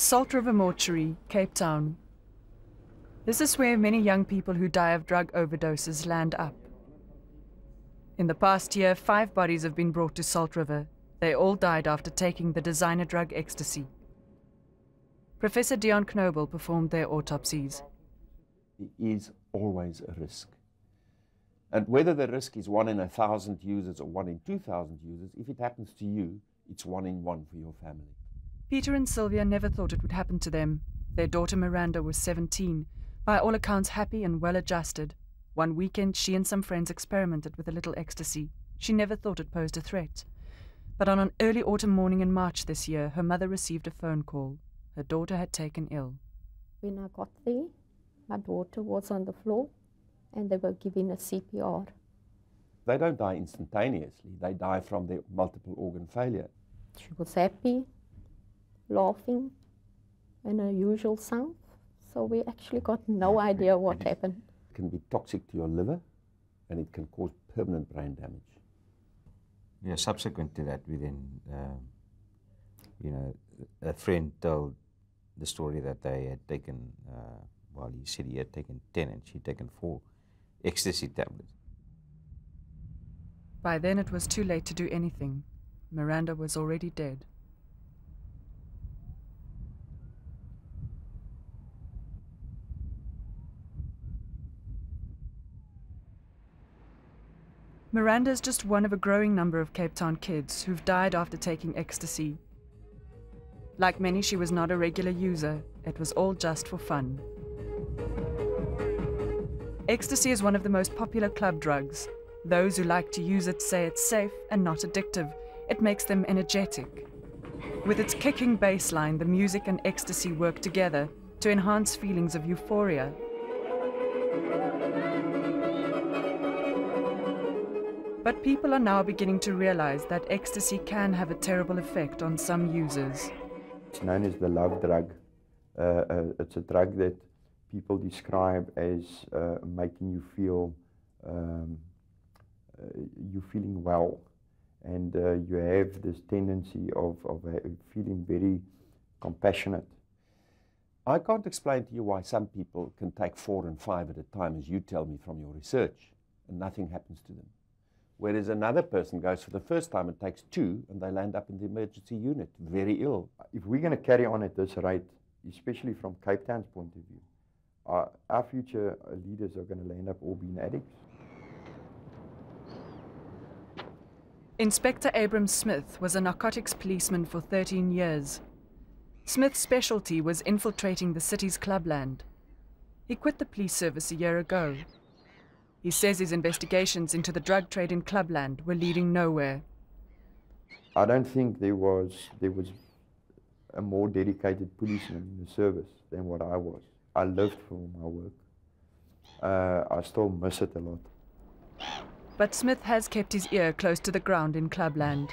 Salt River Mortuary, Cape Town. This is where many young people who die of drug overdoses land up. In the past year, 5 bodies have been brought to Salt River. They all died after taking the designer drug Ecstasy. Professor Dion Knobel performed their autopsies. There is always a risk. And whether the risk is 1 in 1,000 users or 1 in 2,000 users, if it happens to you, it's 1 in 1 for your family. Peter and Sylvia never thought it would happen to them. Their daughter Miranda was 17, by all accounts happy and well-adjusted. One weekend, she and some friends experimented with a little ecstasy. She never thought it posed a threat. But on an early autumn morning in March this year, her mother received a phone call. Her daughter had taken ill. When I got there, my daughter was on the floor and they were giving her CPR. They don't die instantaneously. They die from their multiple organ failure. She was happy, laughing, and her usual sound. So we actually got no idea what happened. It can be toxic to your liver and it can cause permanent brain damage. Yeah, subsequent to that, we then, a friend told the story that they had taken, he said he had taken 10 and she'd taken 4 ecstasy tablets. By then it was too late to do anything. Miranda was already dead. Miranda is just one of a growing number of Cape Town kids who've died after taking ecstasy. Like many, she was not a regular user. It was all just for fun. Ecstasy is one of the most popular club drugs. Those who like to use it say it's safe and not addictive. It makes them energetic. With its kicking bass line, the music and ecstasy work together to enhance feelings of euphoria. But people are now beginning to realize that ecstasy can have a terrible effect on some users. It's known as the love drug. It's a drug that people describe as making you feel you're feeling well, and you have this tendency of feeling very compassionate. I can't explain to you why some people can take 4 and 5 at a time, as you tell me from your research, and nothing happens to them. Whereas another person goes for the first time and takes 2 and they land up in the emergency unit, very ill. If we're going to carry on at this rate, especially from Cape Town's point of view, our future leaders are going to land up all being addicts. Inspector Abram Smith was a narcotics policeman for 13 years. Smith's specialty was infiltrating the city's clubland. He quit the police service a year ago. He says his investigations into the drug trade in clubland were leading nowhere. I don't think there was a more dedicated policeman in the service than what I was. I lived for my work. I still miss it a lot. But Smith has kept his ear close to the ground in clubland.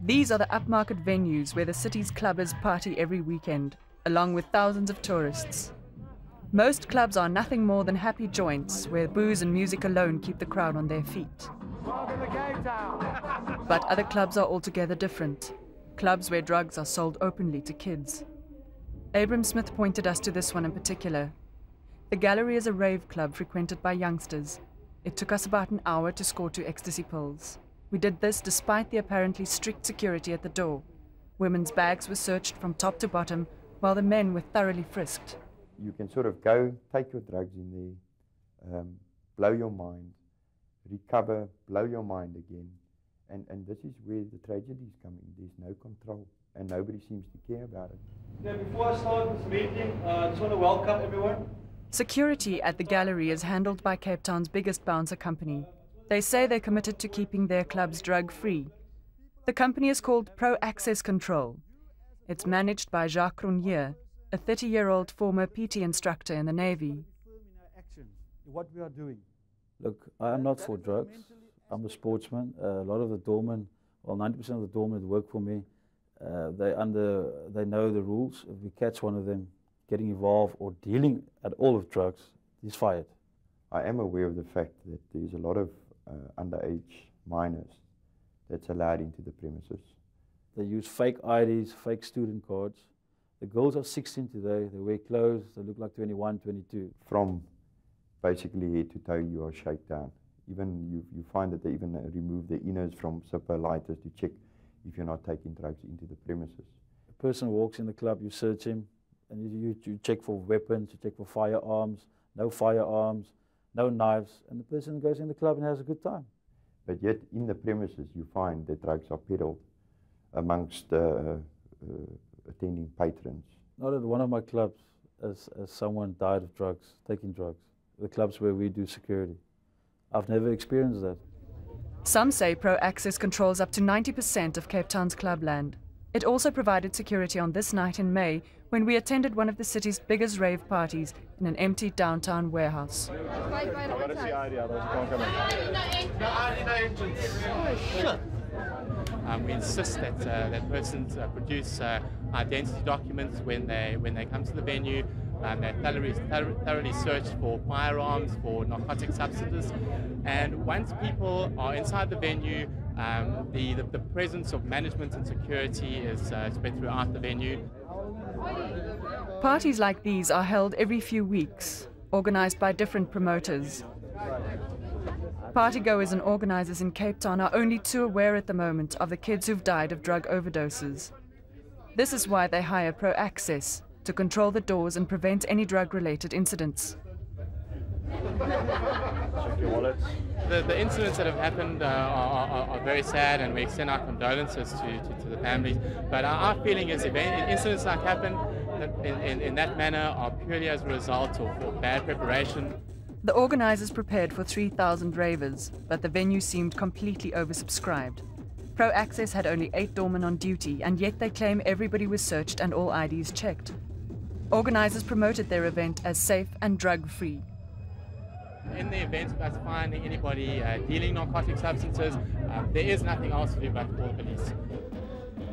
These are the upmarket venues where the city's clubbers party every weekend, along with thousands of tourists. Most clubs are nothing more than happy joints where booze and music alone keep the crowd on their feet. But other clubs are altogether different. Clubs where drugs are sold openly to kids. Abram Smith pointed us to this one in particular. The Gallery is a rave club frequented by youngsters. It took us about an hour to score 2 ecstasy pills. We did this despite the apparently strict security at the door. Women's bags were searched from top to bottom, while the men were thoroughly frisked. You can sort of go, take your drugs in there, blow your mind, recover, blow your mind again. And this is where the tragedy is coming. There's no control, and nobody seems to care about it. Now, before I start this meeting, I just want to welcome everyone. Security at the Gallery is handled by Cape Town's biggest bouncer company. They say they're committed to keeping their clubs drug-free. The company is called Pro Access Control. It's managed by Jacques Ronnier, a 30-year-old former PT instructor in the Navy. What we are doing. Look, I'm not for drugs. I'm a sportsman. A lot of the doormen, well, 90% of the doormen that work for me, they know the rules. If we catch one of them getting involved or dealing at all with drugs, he's fired. I am aware of the fact that there's a lot of underage minors that's allowed into the premises. They use fake IDs, fake student cards. The girls are 16 today. They wear clothes. They look like 21, 22. From basically head to toe, you are shakedown. Even you find that they even remove the inners from zipper lighters to check if you're not taking drugs into the premises. A person walks in the club, you search him, and you check for weapons, you check for firearms, no knives, and the person goes in the club and has a good time. But yet in the premises you find that drugs are peddled amongst attending patrons. Not at one of my clubs as someone died of drugs, taking drugs. The clubs where we do security. I've never experienced that. Some say Pro Access controls up to 90% of Cape Town's clubland. It also provided security on this night in May when we attended one of the city's biggest rave parties in an empty downtown warehouse. We insist that that persons produce identity documents when they come to the venue. They're thoroughly searched for firearms, for narcotic substances, and once people are inside the venue, the presence of management and security is spread throughout the venue. Parties like these are held every few weeks, organized by different promoters. Partygoers and organizers in Cape Town are only too aware at the moment of the kids who've died of drug overdoses. This is why they hire Pro Access, to control the doors and prevent any drug-related incidents. The incidents that have happened are very sad, and we extend our condolences to the families. But our feeling is if incidents like happen in that manner are purely as a result of bad preparation. The organizers prepared for 3,000 ravers, but the venue seemed completely oversubscribed. Pro Access had only 8 doormen on duty, and yet they claim everybody was searched and all IDs checked. Organizers promoted their event as safe and drug-free. In the event of us finding anybody dealing narcotic substances, there is nothing else to do but call the police.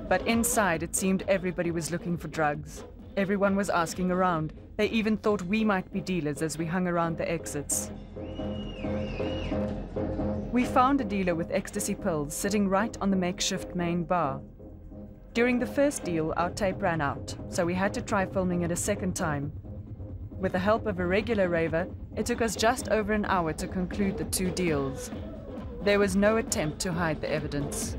But inside, it seemed everybody was looking for drugs. Everyone was asking around. They even thought we might be dealers as we hung around the exits. We found a dealer with ecstasy pills sitting right on the makeshift main bar. During the first deal, our tape ran out, so we had to try filming it a second time. With the help of a regular raver, it took us just over an hour to conclude the 2 deals. There was no attempt to hide the evidence.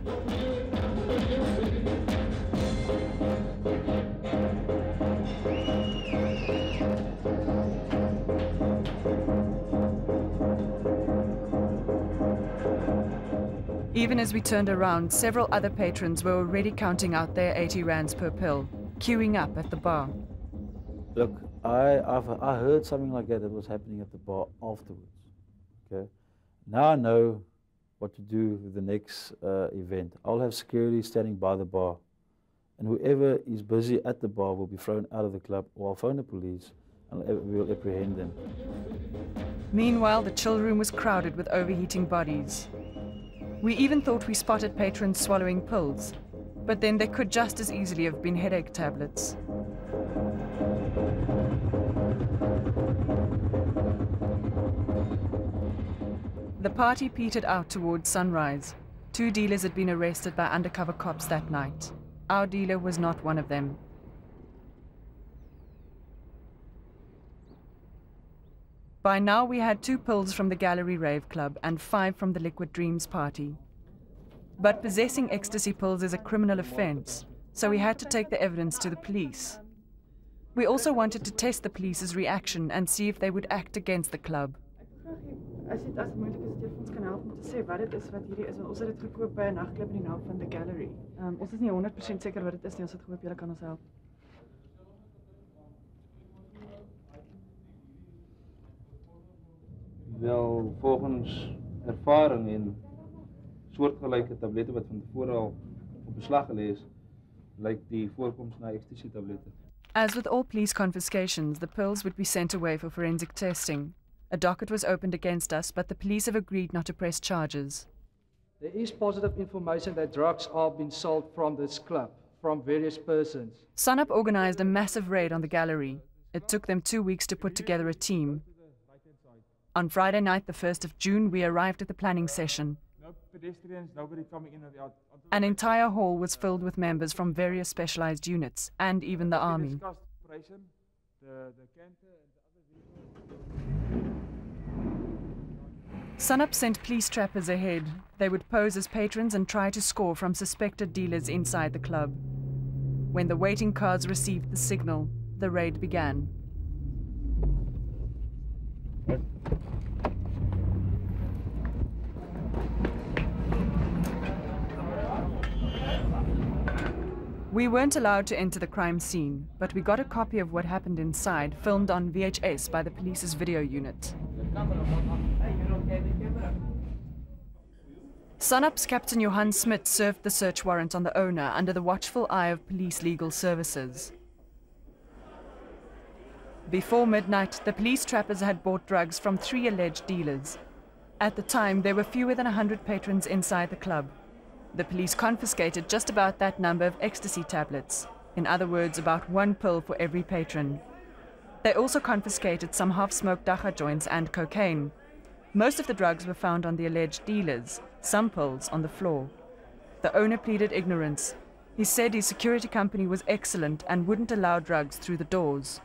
Even as we turned around, several other patrons were already counting out their 80 rands per pill, queuing up at the bar. Look, I heard something like that was happening at the bar afterwards. Okay, now I know what to do with the next event. I'll have security standing by the bar, and whoever is busy at the bar will be thrown out of the club, or I'll phone the police and we'll apprehend them. Meanwhile, the chill room was crowded with overheating bodies. We even thought we spotted patrons swallowing pills, but then they could just as easily have been headache tablets. The party petered out towards sunrise. 2 dealers had been arrested by undercover cops that night. Our dealer was not one of them. By now we had 2 pills from the Gallery Rave Club and 5 from the Liquid Dreams party. But possessing ecstasy pills is a criminal offense, so we had to take the evidence to the police. We also wanted to test the police's reaction and see if they would act against the club. As dit as moontlik is, dit ons kan help om te sê wat dit is wat hierdie is, want ons het dit gekoop by 'n nagklub in die naam van The Gallery. Ons is nie 100% seker wat dit is nie, ons het gehoop julle kan ons help. Wel, volgens ervaring en soortgelyke tablette wat van tevore al op beslag gelê is, lyk die voorkoms na ecstasy tablette. As with all police confiscations, the pills would be sent away for forensic testing. A docket was opened against us, but the police have agreed not to press charges. There is positive information that drugs are being sold from this club, from various persons. Sunup organized a massive raid on the gallery. It took them 2 weeks to put together a team. On Friday night, the 1st of June, we arrived at the planning session. pedestrians, nobody coming in and out. An entire hall was filled with members from various specialized units and even the army. Discussed operation, the canter and the other vehicles. Sunup sent police trappers ahead. They would pose as patrons and try to score from suspected dealers inside the club. When the waiting cars received the signal, the raid began. We weren't allowed to enter the crime scene, but we got a copy of what happened inside, filmed on VHS by the police's video unit. Sunup's Captain Johan Smit served the search warrant on the owner under the watchful eye of police legal services. Before midnight, the police trappers had bought drugs from 3 alleged dealers. At the time, there were fewer than 100 patrons inside the club. The police confiscated just about that number of ecstasy tablets, in other words, about 1 pill for every patron. They also confiscated some half-smoked dacha joints and cocaine. Most of the drugs were found on the alleged dealers, some pills on the floor. The owner pleaded ignorance. He said his security company was excellent and wouldn't allow drugs through the doors.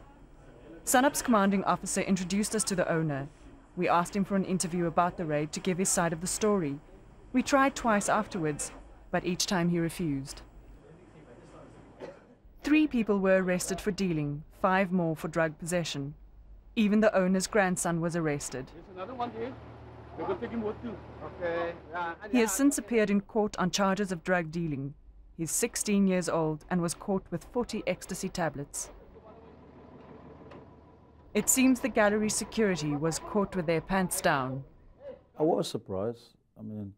Sunup's commanding officer introduced us to the owner. We asked him for an interview about the raid to give his side of the story. We tried twice afterwards, but each time he refused. 3 people were arrested for dealing, 5 more for drug possession. Even the owner's grandson was arrested. There's another one here. We're going to take him with too. Okay. He has since appeared in court on charges of drug dealing. He's 16 years old and was caught with 40 ecstasy tablets. It seems the gallery security was caught with their pants down. I was surprised. I mean,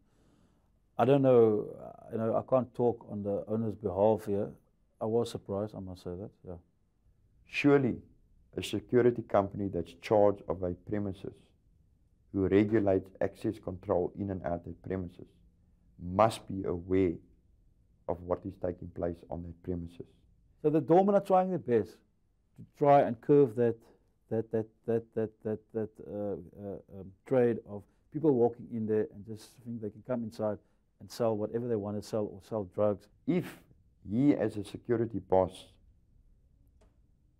I don't know, I can't talk on the owner's behalf here. I was surprised, I must say that, yeah. Surely, a security company that's charged of a premises, who regulates access control in and out of premises, must be aware of what is taking place on that premises. So the doormen are trying their best to try and curve that trade of people walking in there and just think they can come inside and sell whatever they want to sell or sell drugs. If he, as a security boss,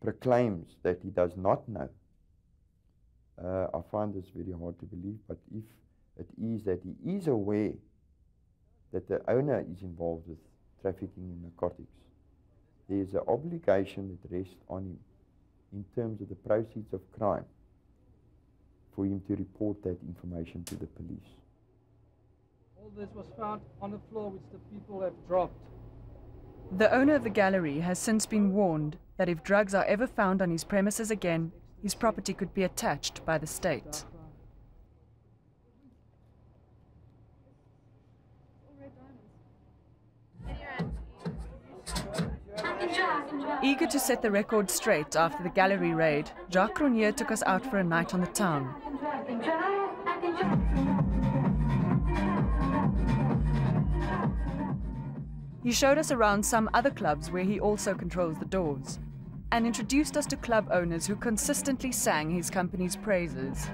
proclaims that he does not know, I find this very hard to believe, but if it is that he is aware that the owner is involved with trafficking in narcotics, there is an obligation that rests on him in terms of the proceeds of crime for him to report that information to the police. All this was found on the floor which the people have dropped. The owner of the gallery has since been warned that if drugs are ever found on his premises again, his property could be attached by the state. Eager to set the record straight after the gallery raid, Jacques Cronje took us out for a night on the town. He showed us around some other clubs where he also controls the doors, and introduced us to club owners who consistently sang his company's praises.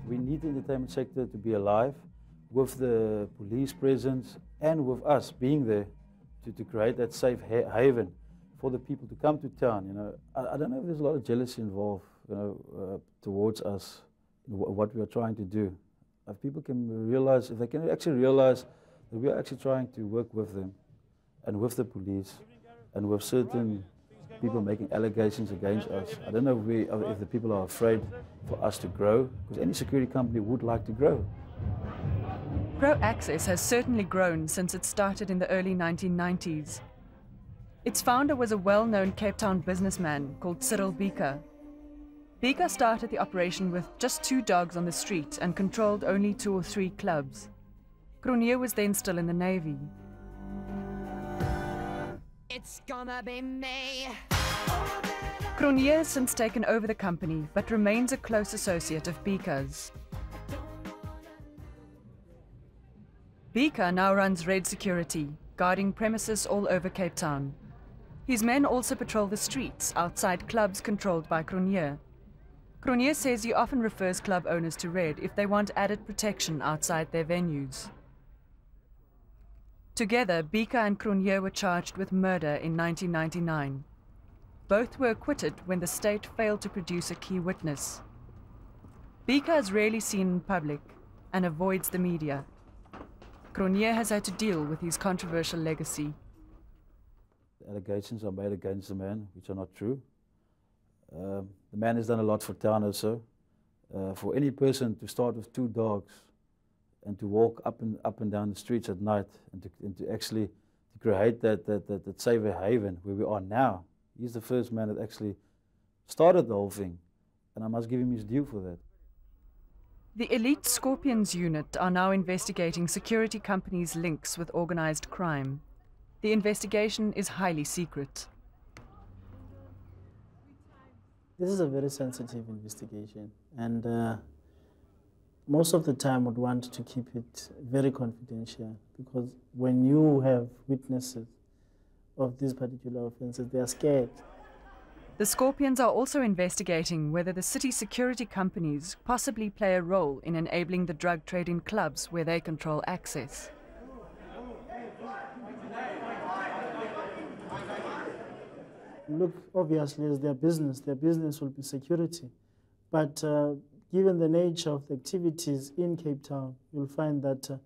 We need the entertainment sector to be alive, with the police presence and with us being there to create that safe haven for the people to come to town. You know, I don't know if there's a lot of jealousy involved, towards us, what we are trying to do. If people can realize, if they can actually realize that we are actually trying to work with them and with the police and with certain people making allegations against us. I don't know if the people are afraid for us to grow, because any security company would like to grow. Pro Access has certainly grown since it started in the early 1990s. Its founder was a well-known Cape Town businessman called Cyril Beaker. Beaker started the operation with just 2 dogs on the street and controlled only 2 or 3 clubs. Cronje was then still in the Navy. It's gonna be me. Cronje has since taken over the company, but remains a close associate of Beaker's. Beaker now runs Red Security, guarding premises all over Cape Town. His men also patrol the streets outside clubs controlled by Cronje. Cronje says he often refers club owners to red if they want added protection outside their venues. Together, Bika and Cronje were charged with murder in 1999. Both were acquitted when the state failed to produce a key witness. Bika is rarely seen in public and avoids the media. Cronje has had to deal with his controversial legacy. Allegations are made against the man, which are not true. The man has done a lot for town also. For any person to start with 2 dogs and to walk up and down the streets at night and to actually create that safe haven where we are now. He's the first man that actually started the whole thing, and I must give him his due for that. The elite Scorpions unit are now investigating security companies' links with organized crime. The investigation is highly secret. This is a very sensitive investigation, and most of the time would want to keep it very confidential, because when you have witnesses of these particular offenses, they are scared. The Scorpions are also investigating whether the city security companies possibly play a role in enabling the drug trade in clubs where they control access. Look, obviously, as their business will be security. But given the nature of the activities in Cape Town, you'll find that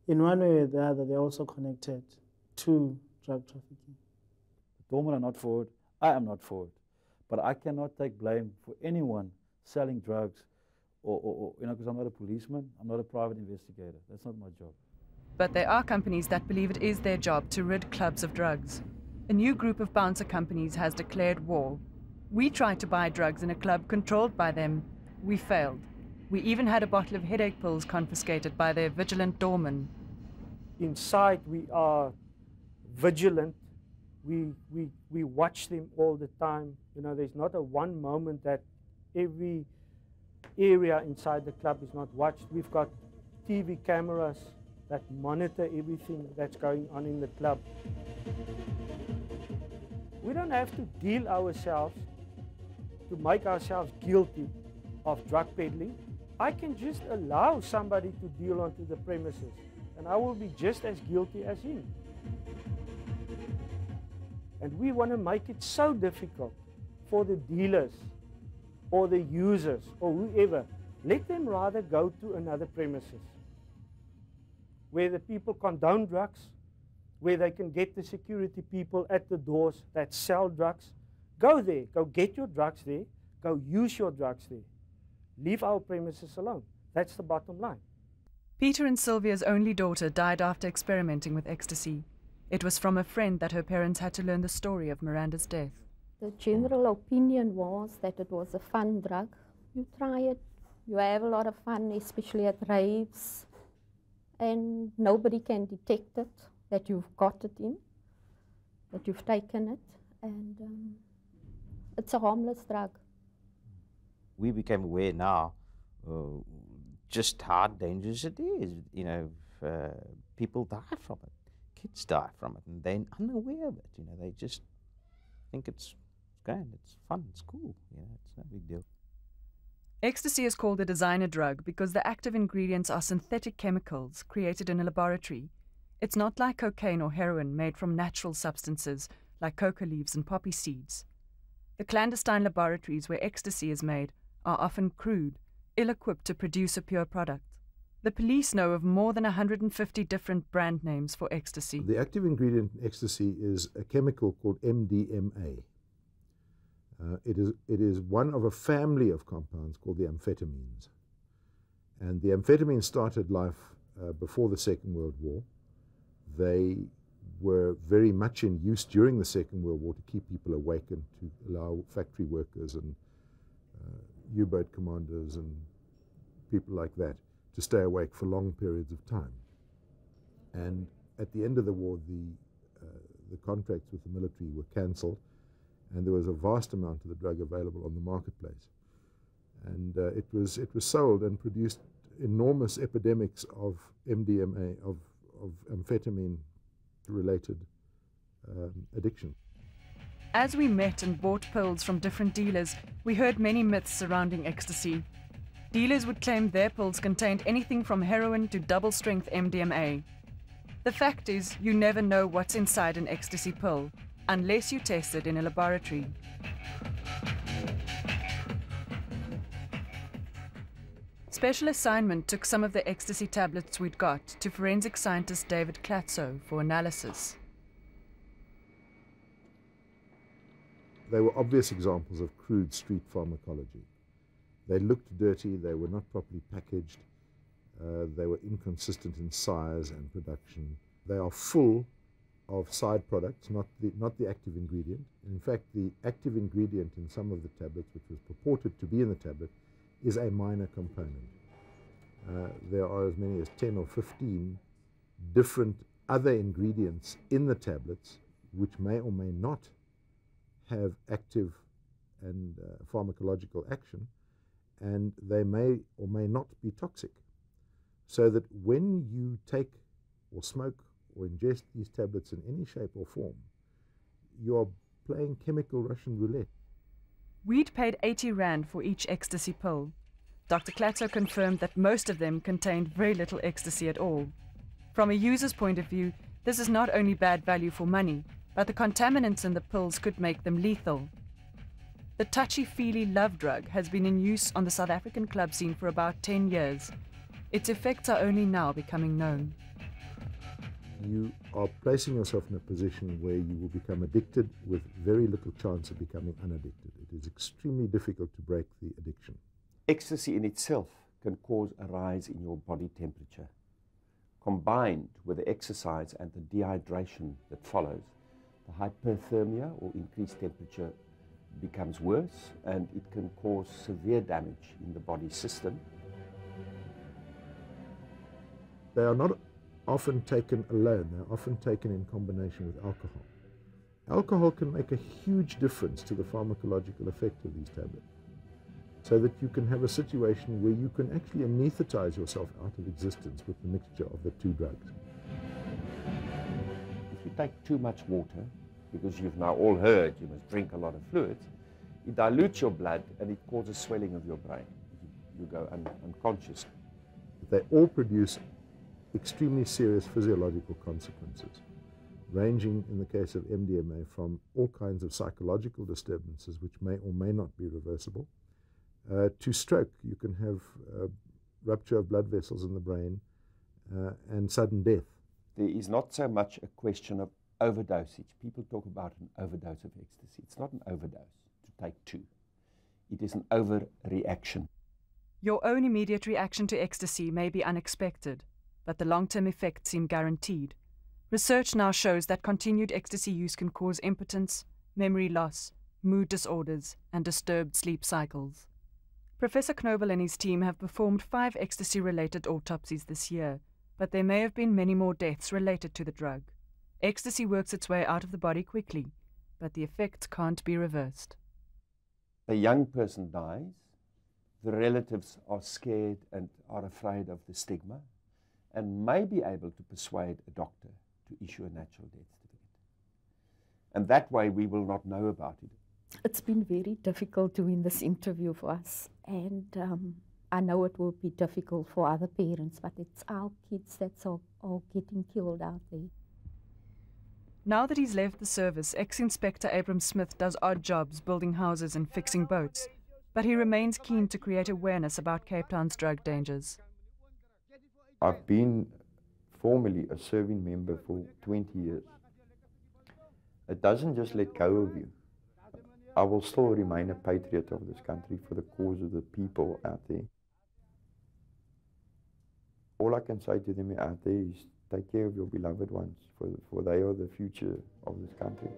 in one way or the other, they're also connected to drug trafficking. The doormen are not for it. I am not for it. But I cannot take blame for anyone selling drugs or because I'm not a policeman, I'm not a private investigator. That's not my job. But there are companies that believe it is their job to rid clubs of drugs. A new group of bouncer companies has declared war. We tried to buy drugs in a club controlled by them. We failed. We even had a bottle of headache pills confiscated by their vigilant doorman. Inside, we are vigilant. We watch them all the time. You know, there's not a one moment that every area inside the club is not watched. We've got TV cameras that monitor everything that's going on in the club. We don't have to deal ourselves to make ourselves guilty of drug peddling. I can just allow somebody to deal onto the premises, and I will be just as guilty as him. And we want to make it so difficult for the dealers or the users or whoever. Let them rather go to another premises where the people condone drugs, where they can get the security people at the doors that sell drugs. Go there, go get your drugs there, go use your drugs there. Leave our premises alone. That's the bottom line. Peter and Sylvia's only daughter died after experimenting with ecstasy. It was from a friend that her parents had to learn the story of Miranda's death. The general opinion was that it was a fun drug. You try it, you have a lot of fun, especially at raves, and nobody can detect it, that you've got it in, that you've taken it, and it's a harmless drug. We became aware now just how dangerous it is. You know, people die from it. Kids die from it, and they're unaware of it. You know, they just think it's grand, it's fun, it's cool. You know, it's no big deal. Ecstasy is called a designer drug because the active ingredients are synthetic chemicals created in a laboratory. It's not like cocaine or heroin made from natural substances like coca leaves and poppy seeds. The clandestine laboratories where ecstasy is made are often crude, ill-equipped to produce a pure product. The police know of more than 150 different brand names for ecstasy. The active ingredient in ecstasy is a chemical called MDMA. It is one of a family of compounds called the amphetamines. And the amphetamines started life before the Second World War. They were very much in use during the Second World War to keep people awake and to allow factory workers and U-boat commanders and people like that to stay awake for long periods of time. And at the end of the war, the contracts with the military were cancelled, and there was a vast amount of the drug available on the marketplace. And it was sold and produced enormous epidemics of MDMA, of amphetamine-related addiction. As we met and bought pills from different dealers, we heard many myths surrounding ecstasy. Dealers would claim their pills contained anything from heroin to double-strength MDMA. The fact is, you never know what's inside an ecstasy pill, unless you test it in a laboratory. Special Assignment took some of the ecstasy tablets we'd got to forensic scientist David Klatzo for analysis. They were obvious examples of crude street pharmacology. They looked dirty, they were not properly packaged, they were inconsistent in size and production. They are full of side products, not the active ingredient. In fact, the active ingredient in some of the tablets, which was purported to be in the tablet, is a minor component. There are as many as 10 or 15 different other ingredients in the tablets which may or may not have active and pharmacological action, and they may or may not be toxic. So that when you take or smoke or ingest these tablets in any shape or form, you are playing chemical Russian roulette. We'd paid 80 Rand for each ecstasy pill. Dr. Klatzo confirmed that most of them contained very little ecstasy at all. From a user's point of view, this is not only bad value for money, but the contaminants in the pills could make them lethal. The touchy-feely love drug has been in use on the South African club scene for about 10 years. Its effects are only now becoming known. You are placing yourself in a position where you will become addicted with very little chance of becoming unaddicted. It is extremely difficult to break the addiction. Ecstasy in itself can cause a rise in your body temperature. Combined with the exercise and the dehydration that follows, the hyperthermia or increased temperature becomes worse, and it can cause severe damage in the body system. They are not often taken alone, they're often taken in combination with alcohol. Alcohol can make a huge difference to the pharmacological effect of these tablets, so that you can have a situation where you can actually anesthetize yourself out of existence with the mixture of the two drugs. If you take too much water, because you've now all heard you must drink a lot of fluids, it dilutes your blood and it causes swelling of your brain. You go unconscious. They all produce extremely serious physiological consequences, ranging in the case of MDMA from all kinds of psychological disturbances which may or may not be reversible, to stroke. You can have rupture of blood vessels in the brain and sudden death. There is not so much a question of overdosage. People talk about an overdose of ecstasy. It's not an overdose to take two. It is an overreaction. Your own immediate reaction to ecstasy may be unexpected, but the long-term effects seem guaranteed. Research now shows that continued ecstasy use can cause impotence, memory loss, mood disorders, and disturbed sleep cycles. Professor Knobel and his team have performed 5 ecstasy-related autopsies this year, but there may have been many more deaths related to the drug. Ecstasy works its way out of the body quickly, but the effects can't be reversed. A young person dies, the relatives are scared and are afraid of the stigma, and may be able to persuade a doctor to issue a natural death certificate. And that way we will not know about it. It's been very difficult doing this interview for us, and I know it will be difficult for other parents, but it's our kids that's all getting killed out there. Now that he's left the service, ex-Inspector Abram Smith does odd jobs building houses and fixing boats, but he remains keen to create awareness about Cape Town's drug dangers. I've been formerly a serving member for 20 years. It doesn't just let go of you. I will still remain a patriot of this country for the cause of the people out there. All I can say to them out there is take care of your beloved ones, for they are the future of this country.